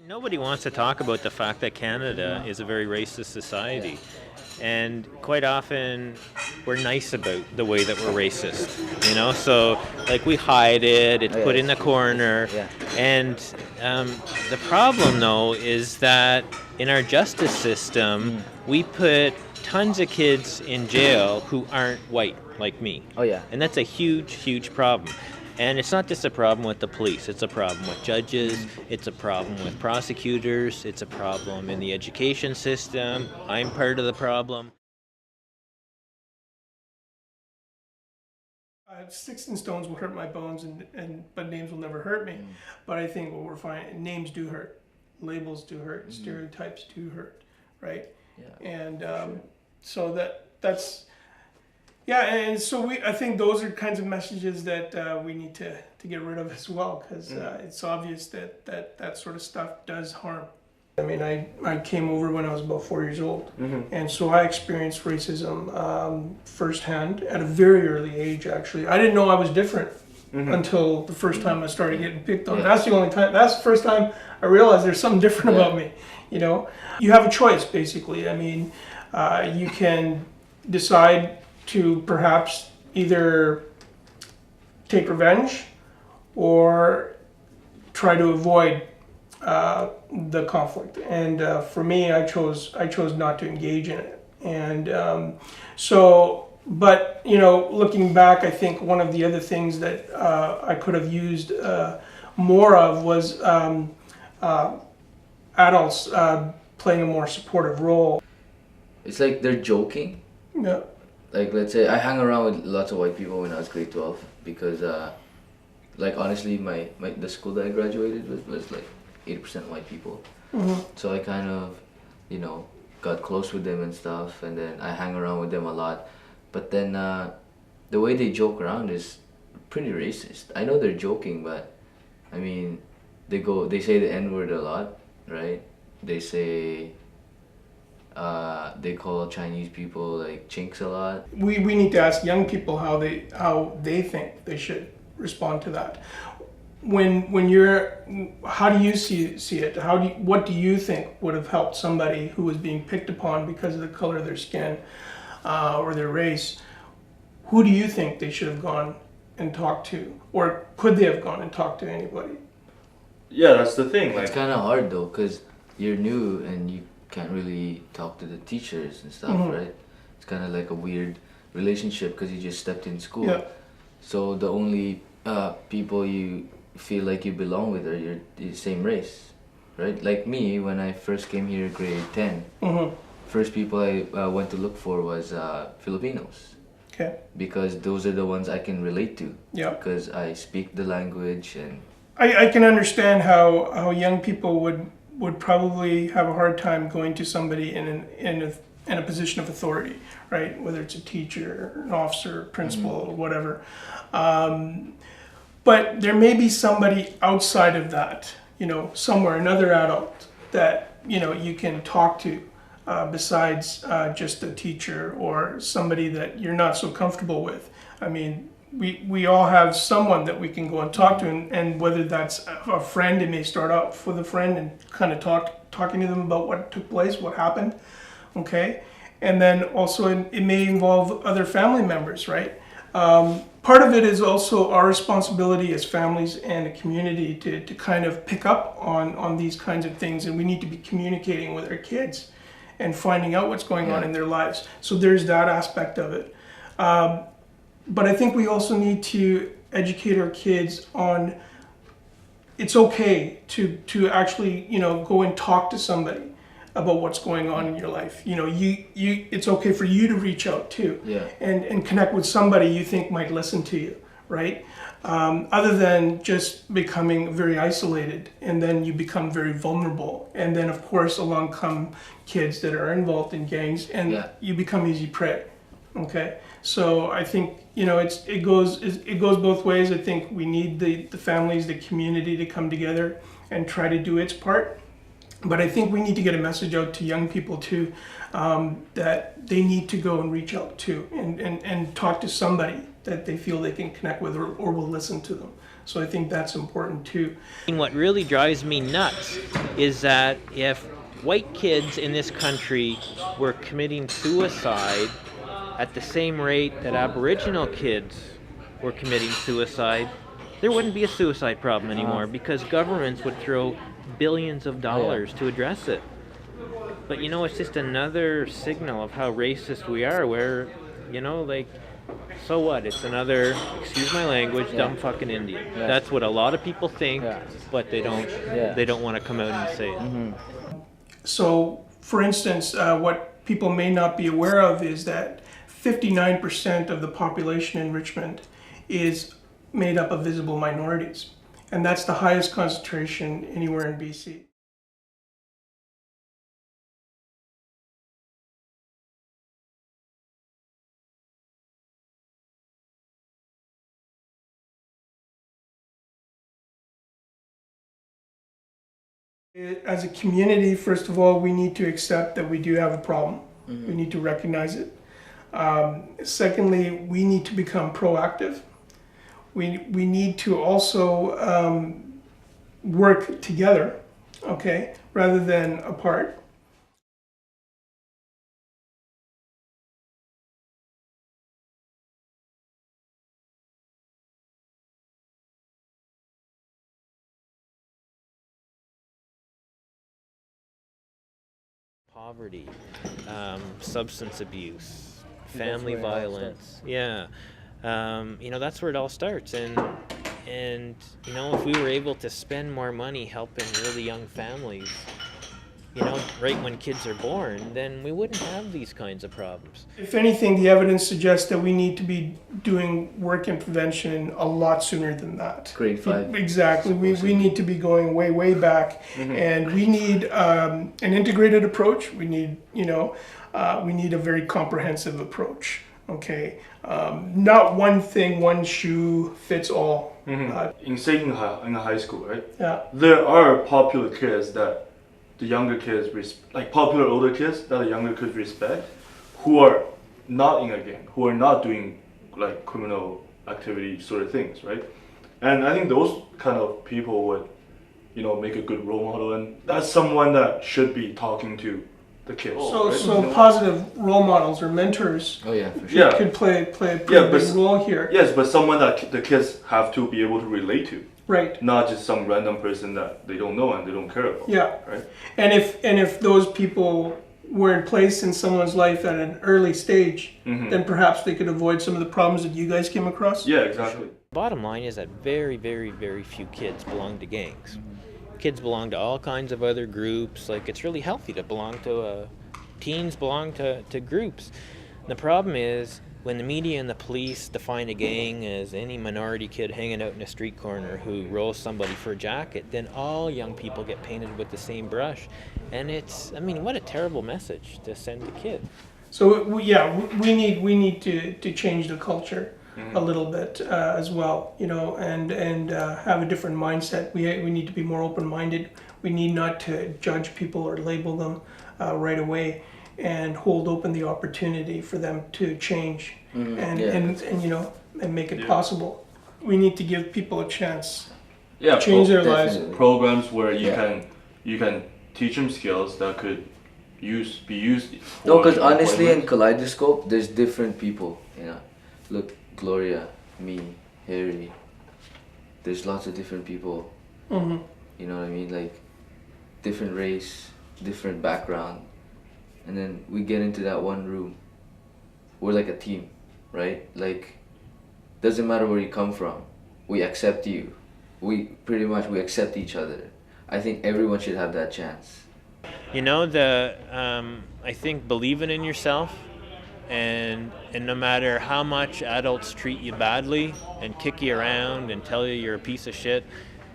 Nobody wants to talk about the fact that Canada is a very racist society. And quite often we're nice about the way that we're racist, So, like, we hide it, it's Oh yeah, put in the corner. yeah. And the problem, though, is that in our justice system, we put tons of kids in jail who aren't white, like me. Oh yeah. And that's a huge, huge problem. And it's not just a problem with the police, it's a problem with judges, it's a problem with prosecutors, it's a problem in the education system. I'm part of the problem. Sticks and stones will hurt my bones, but names will never hurt me. But I think what we're finding, names do hurt, labels do hurt, stereotypes do hurt, right? Yeah. And so that's yeah, and so I think those are kinds of messages that we need to get rid of as well, because it's obvious that sort of stuff does harm. I mean, I came over when I was about 4 years old, and so I experienced racism firsthand at a very early age. Actually, I didn't know I was different until the first time I started getting picked on. Yeah. That's the only time. That's the first time I realized there's something different about me. You have a choice, basically. I mean, you can decide to perhaps either take revenge or try to avoid the conflict. And for me, I chose not to engage in it. And but looking back, I think one of the other things that I could have used more of was adults playing a more supportive role. It's like they're joking. Yeah. Like, let's say I hung around with lots of white people when I was grade 12 because like, honestly, the school that I graduated with was like 80% white people. So I kind of, got close with them and stuff, and then I hang around with them a lot. But then the way they joke around is pretty racist. I know they're joking, but I mean, they say the N-word a lot, right? They say they call Chinese people like chinks a lot. We need to ask young people how they think they should respond to that. How do you see it? What do you think would have helped somebody who was being picked upon because of the color of their skin or their race? Who do you think they should have gone and talked to, or could they have gone and talked to anybody? Yeah, that's the thing. It's kind of hard though, because you're new and you can't really talk to the teachers and stuff, right? It's kind of like a weird relationship because you just stepped in school. Yeah. So the only people you feel like you belong with are the same race, right? Like me, when I first came here grade 10, first people I went to look for was Filipinos. Okay. Because those are the ones I can relate to. Yeah. Because I speak the language and... I can understand how young people would probably have a hard time going to somebody in a position of authority, right? Whether it's a teacher, an officer, principal, whatever. But there may be somebody outside of that, somewhere, another adult that, you can talk to besides just a teacher or somebody that you're not so comfortable with. I mean, we all have someone that we can go and talk to, and whether that's a friend, it may start off with a friend and kind of talking to them about what took place, what happened, okay? And then also it may involve other family members, right? Part of it is also our responsibility as families and a community to kind of pick up on these kinds of things, and we need to be communicating with our kids and finding out what's going on in their lives. So there's that aspect of it. But I think we also need to educate our kids on it's okay to actually, go and talk to somebody about what's going on in your life. It's okay for you to reach out too, and connect with somebody you think might listen to you, right? Other than just becoming very isolated, and then you become very vulnerable, and then of course along come kids that are involved in gangs, and you become easy prey. Okay, so I think it goes both ways. I think we need the families, the community to come together and try to do its part. But I think we need to get a message out to young people too, that they need to go and reach out to and talk to somebody that they feel they can connect with or will listen to them. So I think that's important too. What really drives me nuts is that if white kids in this country were committing suicide at the same rate that Aboriginal kids were committing suicide, there wouldn't be a suicide problem anymore because governments would throw billions of dollars to address it. But you know, it's just another signal of how racist we are, where, you know, like, so what? It's another, excuse my language, dumb fucking Indian. Yeah. That's what a lot of people think, Yeah. but they don't. Yeah. They don't want to come out and say it. So, for instance, what people may not be aware of is that 59% of the population in Richmond is made up of visible minorities. And that's the highest concentration anywhere in BC. As a community, first of all, we need to accept that we do have a problem. We need to recognize it. Secondly, we need to become proactive. We need to also work together, okay, rather than apart. Poverty, substance abuse, family where it all violence. Yeah, you know, that's where it all starts. And you know, if we were able to spend more money helping really young families, you know, right when kids are born, then we wouldn't have these kinds of problems. If anything, the evidence suggests that we need to be doing work in prevention a lot sooner than that. Grade 5. Exactly. We need to be going way, way back. And we need an integrated approach. We need, you know, we need a very comprehensive approach. Okay. Not one thing, one shoe fits all. In say in high school, right? Yeah. There are popular kids that the younger kids like popular older kids that the younger kids respect, who are not in a gang, who are not doing like criminal activity sort of things, right? And I think those kind of people would, you know, make a good role model, and that's someone that should be talking to the kids. So, right? so positive role models or mentors Oh yeah, for sure. Yeah. could play a pretty Yeah, big but- role here. Yes, but someone that the kids have to be able to relate to, Right. not just some random person that they don't know and they don't care about. Yeah. Right. And if those people were in place in someone's life at an early stage, then perhaps they could avoid some of the problems that you guys came across. Yeah, exactly. Bottom line is that very, very, very few kids belong to gangs. Kids belong to all kinds of other groups. Like, it's really healthy to belong to teens belong to groups. The problem is when the media and the police define a gang as any minority kid hanging out in a street corner who rolls somebody for a jacket, then all young people get painted with the same brush. And it's, I mean, what a terrible message to send to kids. So we need to change the culture a little bit as well, you know, and have a different mindset. We need to be more open-minded. We need not to judge people or label them right away, and hold open the opportunity for them to change and you know, and make it possible. We need to give people a chance Yeah, to change their lives. Definitely. programs where Yeah. you can teach them skills that could be used. No, for because honestly, in employment. Kaleidoscope, there's different people. You know, look, Gloria, me, Harry. There's lots of different people. Mhm. You know what I mean? Like, different race, different background, and then we get into that one room. We're like a team, right? Like, doesn't matter where you come from. We accept you. We accept each other. I think everyone should have that chance. You know, I think believing in yourself, and no matter how much adults treat you badly and kick you around and tell you you're a piece of shit,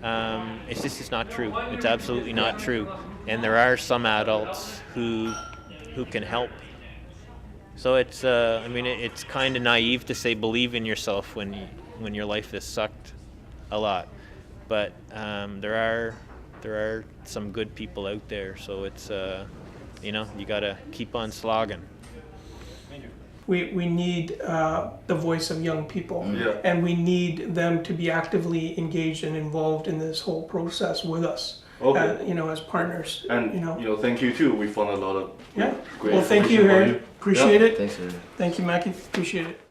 it's not true. It's absolutely not true. And there are some adults who can help. So it's I mean, it's kind of naive to say believe in yourself when your life has sucked a lot, but there are some good people out there. So it's you know, you gotta keep on slogging. We need the voice of young people, Yeah. and we need them to be actively engaged and involved in this whole process with us. Okay. You know, as partners. And you know. thank you too. We found a lot of Yeah. great Well, thank you, information Harry. about you. Appreciate it. Thanks, sir. Thank you, Mackie. Appreciate it.